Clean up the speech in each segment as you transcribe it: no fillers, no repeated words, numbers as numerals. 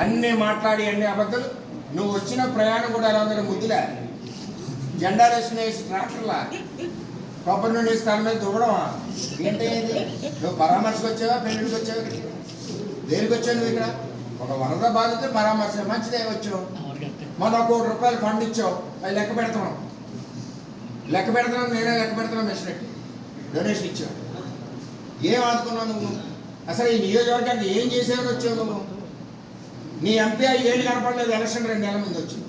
అన్నీ మాట్లాడి అన్ని అబద్ధాలు. నువ్వు వచ్చిన ప్రయాణం కూడా ఎలా ఉందని ముద్దులే, జెండా వేసి ట్రాక్టర్లా కొబ్బరి నుండి స్థలం మీద దువ్వడమా ఏంటి? నువ్వు పరామర్శకు వచ్చావా, పెళ్ళికి వచ్చావా? దేనికి వచ్చావు నువ్వు ఇక్కడ? ఒక వరద బాధితే పరామర్శ మంచిదే వచ్చావు. మొన్న ₹1 కోటి ఫండ్ ఇచ్చావు, అది లెక్క పెడుతున్నాం. నేనే లెక్క పెడుతున్నాను. మెషినెట్ డొనేషన్ ఇచ్చావు. ఏం ఆదుకున్నావు నువ్వు? అసలు ఈ నియోజకవర్గానికి ఏం చేసేవని వచ్చావు నువ్వు? నీ ఎంపీ 5 ఏళ్ళు కనపడలేదు, ఎలక్షన్ 2 నెలల ముందు వచ్చింది.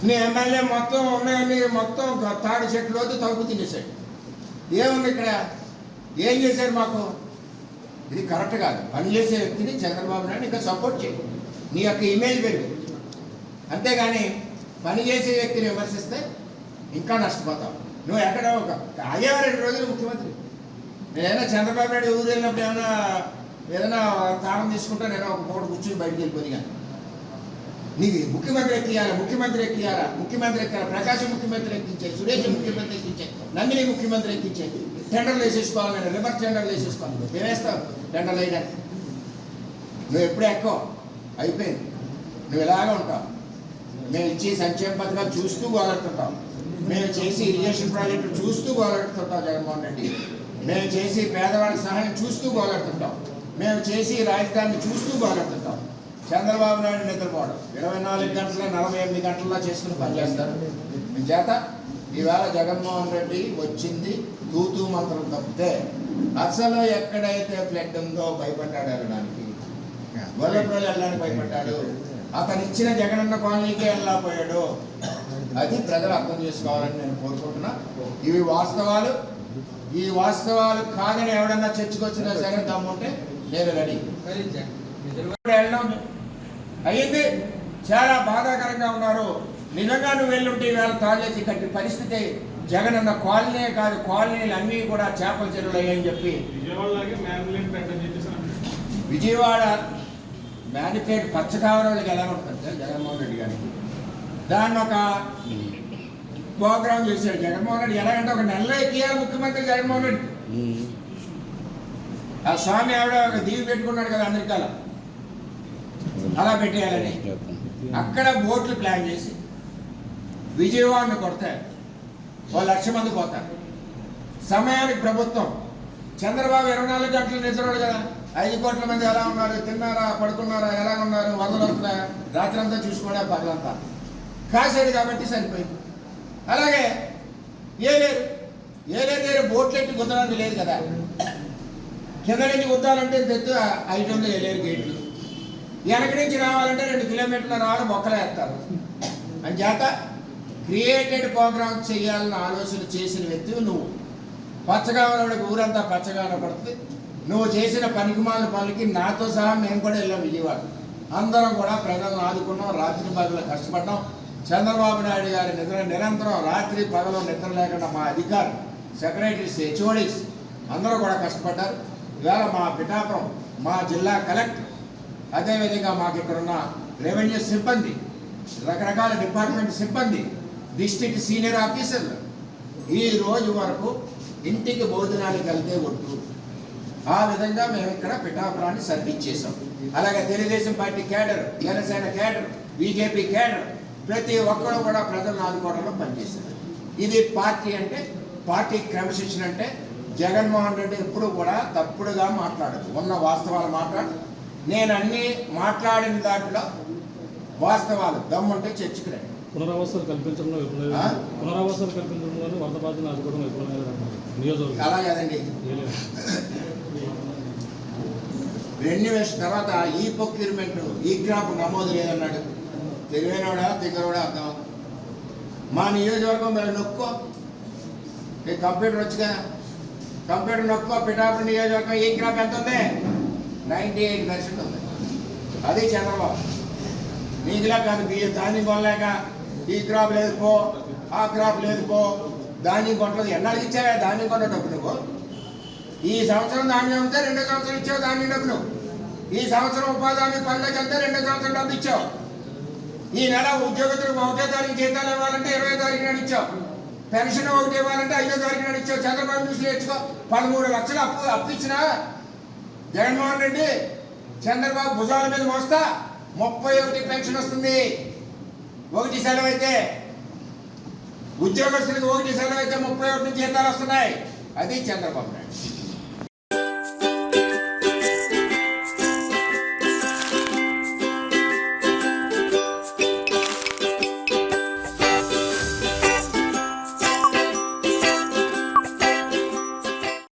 నీ ఎమ్మెల్యే మొత్తం ఉన్నాయని మొత్తం తాడి చెట్లు వద్దు తగ్గు తినేసాడు. ఏముంది ఇక్కడ? ఏం చేశారు మాకు? ఇది కరెక్ట్ కాదు. పనిచేసే వ్యక్తిని చంద్రబాబు నాయుడు ఇంకా సపోర్ట్ చేయి, నీ యొక్క ఇమేజ్ పెరుగు. అంతేగాని పనిచేసే వ్యక్తిని విమర్శిస్తే ఇంకా నష్టపోతావు. నువ్వు ఎక్కడ అయ్యావా 2 రోజులు ముఖ్యమంత్రి? నేనైనా చంద్రబాబు నాయుడు ఊరు వెళ్ళినప్పుడు ఏదైనా తాళం తీసుకుంటా నేను ఒక పూట కూర్చుని బయటికి వెళ్ళిపోయి. కానీ నీకు ముఖ్యమంత్రి ఎక్కియాలా, ప్రకాశం ముఖ్యమంత్రి ఎక్కించాయి, సురేష్ ముఖ్యమంత్రి ఎక్కించాయి, నందిని ముఖ్యమంత్రి ఎక్కించాయి. టెండర్లు వేసేసుకోవాలి, నేను రివర్స్ టెండర్లు వేసేసుకోవాలి. ఏమేస్తావు టెండర్లు వేయడానికి? నువ్వు ఎప్పుడే ఎక్కువ అయిపోయింది. నువ్వు ఇలాగే ఉంటావు. మేము ఇచ్చే సంక్షేమ పథకాలు చూస్తూ గోలెడుతుంటాం, మేము చేసి ఇరిగేషన్ ప్రాజెక్టులు చూస్తూ గోలెడుతుంటాం జగన్మోహన్ రెడ్డి, మేము చేసి పేదవాడి సహాయం చూస్తూ గోలెడుతుంటాం, మేము చేసి రాజధానిని చూస్తూ గోలెడుతుంటాం. చంద్రబాబు నాయుడు నిద్రపోవడం 24 గంటల 48 గంటల్లో చేసుకుని పనిచేస్తారు. మీ చేత ఈవేళ జగన్మోహన్ రెడ్డి వచ్చింది తూతూ మంత్రం తప్పితే అసలు ఎక్కడైతే ఫ్లడ్ ఉందో భయపడ్డాడు వెళ్ళడానికి, గొల్లప్రోలు వెళ్ళడానికి భయపడ్డాడు. అతను ఇచ్చిన జగనన్న కాలనీకి వెళ్ళకపోయాడు. అది ప్రజలు అర్థం చేసుకోవాలని నేను కోరుకుంటున్నా. ఇవి వాస్తవాలు. ఈ వాస్తవాలు కాదని ఎవడన్నా చర్చకొచ్చినా సరే దమ్ముంటే నేను రెడీ. వెళ్ళడం అయ్యింది. చాలా బాధాకరంగా ఉన్నారు. నిజంగా నువ్వు వెళ్ళుంటే ఈవేళ తాళేసి కట్టి పరిస్థితి జగనన్న కాలనీ కాదు, కాలనీలు అన్నీ కూడా చేపల చెరువులు అయ్యని చెప్పి విజయవాడ మ్యానిపేట్ పచ్చకావరాలకి ఎలా ఉంటుంది సార్ జగన్మోహన్ రెడ్డి గారికి? దాన్ని ఒక ప్రోగ్రామ్ చేశాడు జగన్మోహన్ రెడ్డి. ఎలాగంటే ఒక నెలలో ఎక్కియాలి ముఖ్యమంత్రి జగన్మోహన్ రెడ్డి. ఆ స్వామి ఆవిడ ఒక దీవి పెట్టుకున్నాడు కదా అమెరికాలో, అలా పెట్టేయాలని అక్కడ బోట్లు ప్లాన్ చేసి విజయవాడని కొడతారు. 1,00,000 మంది పోతారు. సమయానికి ప్రభుత్వం చంద్రబాబు 24 గంటలు నిద్రపోడు కదా. 5 కోట్ల మంది ఎలా ఉన్నారు, తిన్నారా, పడుకున్నారా, ఎలా ఉన్నారు, వరదలు వస్తున్నాయా, రాత్రి అంతా చూసుకోండి, పగలంతా కాసాడు కాబట్టి సరిపోయింది. అలాగే ఏలేరు బోట్లు ఎట్టి గుద్దడానికి లేదు కదా. కింద నుంచి గుద్దాలంటే తెత్తు 500 ఏలేరు గేట్లు, వెనక నుంచి రావాలంటే 2 కిలోమీటర్ల రావాలి, మొక్కలు వేస్తారు. అని చేత క్రియేటెడ్ ప్రోగ్రామ్ చేయాలని ఆలోచన చేసిన వ్యక్తివి నువ్వు. పచ్చగా ఉన్నవాడికి ఊరంతా పచ్చగా పడుతుంది. నువ్వు చేసిన పనికిమాలిన పనులకి నాతో సహా మేము కూడా వెళ్ళాం విజయవాడ. అందరం కూడా ప్రజలను ఆదుకున్నాం, రాత్రి పగలు కష్టపడ్డాం. చంద్రబాబు నాయుడు గారి నిరంతరం రాత్రి పగలు నిద్ర లేకుండా మా అధికారులు, సెక్రటరీస్, హెచ్ఓడీస్ అందరూ కూడా కష్టపడ్డారు. ఇవాళ మా పిఠాపురం, మా జిల్లా కలెక్టర్, అదేవిధంగా మాకు ఇక్కడున్న రెవెన్యూ సిబ్బంది, రకరకాల డిపార్ట్మెంట్ సిబ్బంది, డిస్ట్రిక్ట్ సీనియర్ ఆఫీసర్లు ఈ రోజు వరకు ఇంటికి భోజనానికి వెళ్తే ఒట్టు. ఆ విధంగా మేము ఇక్కడ పిఠాపురాన్ని సర్వీస్ చేసాం. అలాగే Telugu Desam party cadre, Janasena cadre, BJP cadre ప్రతి ఒక్కరు కూడా ప్రజలను ఆదుకోవడంలో పనిచేశారు. ఇది పార్టీ అంటే, పార్టీ క్రమశిక్షణ అంటే. జగన్మోహన్ రెడ్డి ఎప్పుడు కూడా తప్పుడుగా మాట్లాడదు, ఉన్న వాస్తవాలు మాట్లాడు. నేను అన్ని మాట్లాడిన దాంట్లో వాస్తవాలు దమ్ముంటే చర్చకు రండి. పునరావాసాలు కల్పించడంలో వరద బాధను ఆదుకోవడం నియోజకవర్గం అలా కదండి. రెన్యువేషన్ తర్వాత ఈ ప్రొక్యూర్మెంట్, ఈ క్రాప్ నమోదు లేదన్నాడు. తెలివైనవాడా తింగరవాడా అర్థం. మా నియోజకవర్గం మీరు నొక్కో, నీకు కంప్యూటర్ వచ్చుగా, కంప్యూటర్ నొక్కో. పిఠాపురం నియోజకవర్గం ఈ క్రాప్ ఎంత ఉంది? 98% ఉంది. అది చంద్రబాబు. నీకులా కాదు, ధాన్యం కొనలేక ఈ క్రాప్ లేదు పో, ఆ క్రాప్ లేదు పో, ధాన్యం కొనలేదు. ఎన్నాళ్ళకి ఇచ్చావా ధాన్యం కొన్న డబ్బు నువ్వు? ఈ సంవత్సరం ధాన్యం అంతే, 2వ సంవత్సరం ఇచ్చావు ధాన్యం డబ్బు నువ్వు. ఈ సంవత్సరం ఉపాధి హామీ పనులకి అంతే, 2వ సంవత్సరం డబ్బు ఇచ్చావు. ఈ నెల ఉద్యోగస్తులకు 1వ తారీఖు జీతాలు ఇవ్వాలంటే 20వ తారీఖు నాడు ఇచ్చావు. పెన్షన్ 1 ఇవ్వాలంటే 5వ తారీఖు నాడు ఇచ్చావు. చంద్రబాబు న్యూస్లో ఇచ్చుకో. 13 లక్షలు అప్పు ఇచ్చినా జగన్మోహన్ రెడ్డి చంద్రబాబు భుజాల మీద మోస్తా 31 పెన్షన్ వస్తుంది. 1 సెలవు అయితే ఉద్యోగస్తులకు 1 సెలవు అయితే 31 జీతాలు వస్తున్నాయి. అది చంద్రబాబు నాయుడు.